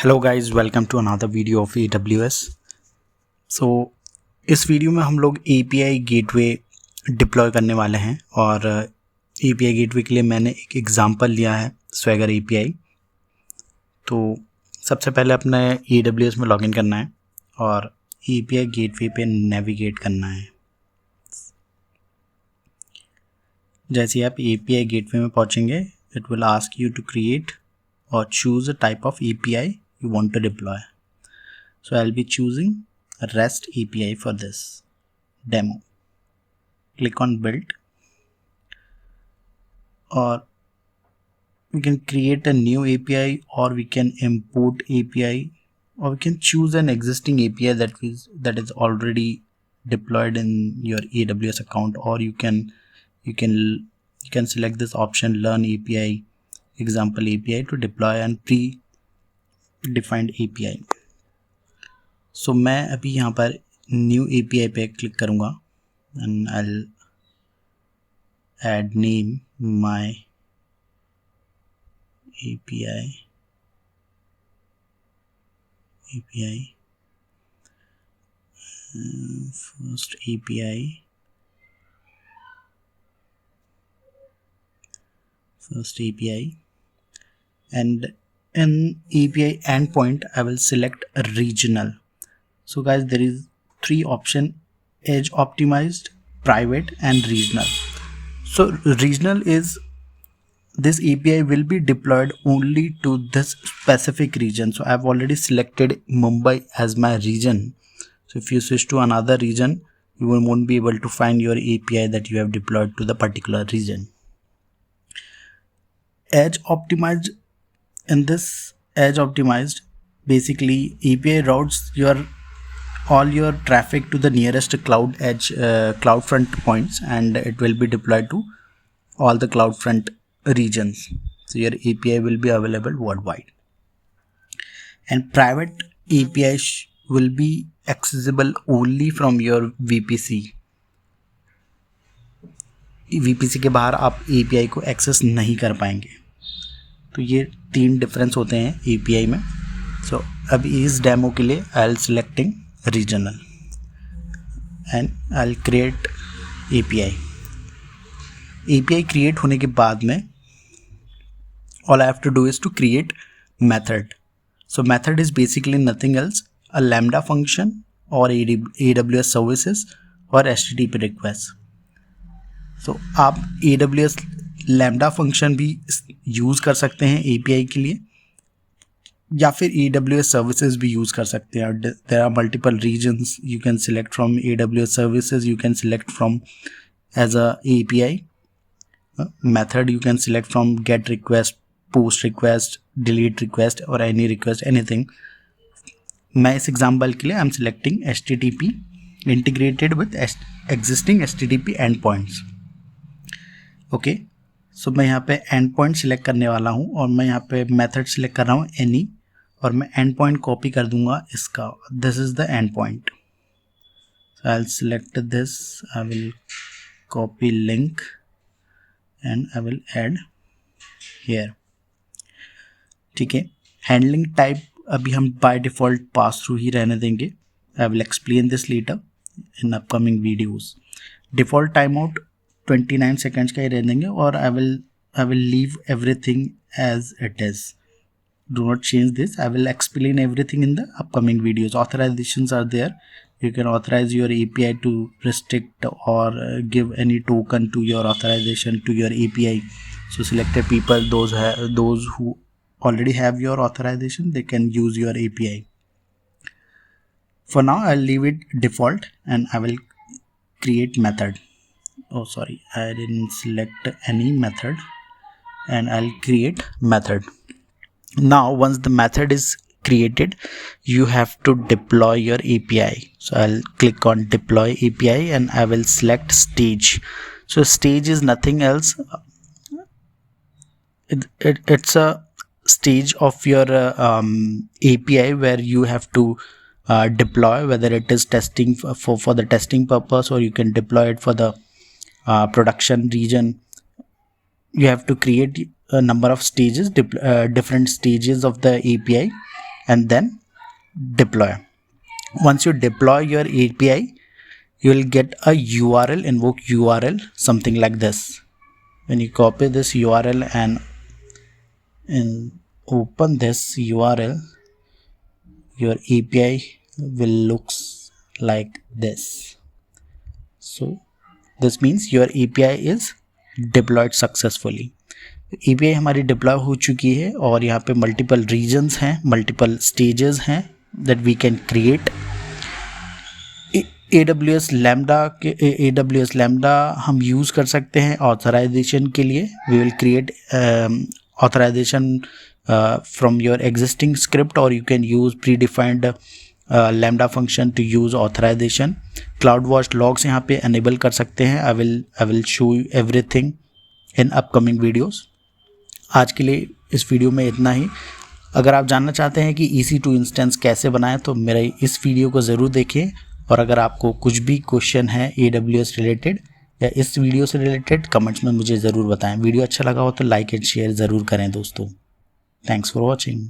Hello guys, welcome to another video of AWS। So इस video में हम लोग API गेटवे डिप्लॉय करने वाले हैं और API गेटवे के लिए मैंने एक एग्जांपल लिया है Swagger API। तो सबसे पहले अपने AWS में लॉगिन करना है और API गेटवे पे नेविगेट करना है। जैसे आप API गेटवे में पहुंचेंगे, it will ask you to create or choose a type of API you want to deploy. So I'll be choosing a REST API for this demo. Click on build, or we can create a new API, or we can import API, or we can choose an existing API that is already deployed in your AWS account, or you can select this option learn API example API to deploy and pre-defined API. So मैं अभी यहाँ पर new API पे click करूँगा and I'll add name my API first API, and in API endpoint I will select regional. So guys, there is three option: edge optimized, private and regional. So regional is this API will be deployed only to this specific region. So I've already selected Mumbai as my region. So if you switch to another region, you won't be able to find your API that you have deployed to the particular region. Edge optimized, in this edge optimized, basically API routes all your traffic to the nearest cloud edge CloudFront points, and it will be deployed to all the CloudFront regions. So your API will be available worldwide. And private API will be accessible only from your VPC. VPC के बाहर आप API को access नहीं कर पाएंगे। तो ये तीन डिफरेंस होते हैं API में। सो अब इस डेमो के लिए I L selecting regional and I L create API create होने के बाद में all I have to do is to create method. So method is basically nothing else, a lambda function or AWS services or HTTP request. So आप AWS lambda function भी use कर सकते हैं API के लिए, या फिर AWS services भी यूज़ कर सकते हैं. There are multiple regions you can select from. AWS services you can select from as a API. Method you can select from get request, post request, delete request or any request, anything. मैं इस example के लिए I am selecting HTTP integrated with existing HTTP endpoints. Okay, so मैं यहाँ पे and point select करने वाला हूँ और मैं यहाँ पे मेथड सिलेक्ट कर रहा हूँ एनी, और मैं एंड पॉइंट कॉपी कर दूंगा इसका. This is the end point. So I will select this, I will copy link and I will add here. ठीक है, हैंडलिंग टाइप अभी हम बाय डिफ़ॉल्ट पास थ्रू ही रहने देंगे. I will explain this later in upcoming videos. Default time out 29 seconds का ही रह देंगे और I will leave everything as it is. Do not change this. I will explain everything in the upcoming videos. Authorizations are there. You can authorize your API to restrict or give any token to your authorization to your API. So selected people, those who already have your authorization, they can use your API. For now, I'll leave it default and I will create method. Oh, sorry, I didn't select any method, and I'll create method. Now once the method is created, you have to deploy your API. So I'll click on deploy API and I will select stage. So stage is nothing else, it's a stage of your API where you have to deploy, whether it is testing for the testing purpose, or you can deploy it for the production region. You have to create a number of stages, different stages of the API, and then deploy. Once you deploy your API, you will get a URL, invoke URL, something like this. When you copy this URL and open this URL, your API will looks like this. So this means your API is deployed successfully. API हमारी deploy हो चुकी है और यहाँ पे multiple regions हैं, multiple stages हैं that we can create. AWS Lambda हम यूज़ कर सकते हैं ऑथराइजेशन के लिए. We will create authorization from your existing script और you can use predefined Lambda function to use authorization. CloudWatch logs यहाँ पे एनेबल कर सकते हैं. I will show you everything in upcoming videos. आज के लिए इस वीडियो में इतना ही. अगर आप जानना चाहते हैं कि EC2 इंस्टेंस कैसे बनाएं तो मेरे इस वीडियो को ज़रूर देखिए. और अगर आपको कुछ भी क्वेश्चन है AWS रिलेटेड या इस वीडियो से रिलेटेड, कमेंट्स में मुझे ज़रूर बताएं. वीडियो अच्छा लगा हो तो लाइक एंड शेयर ज़रूर करें दोस्तों. Thanks for watching.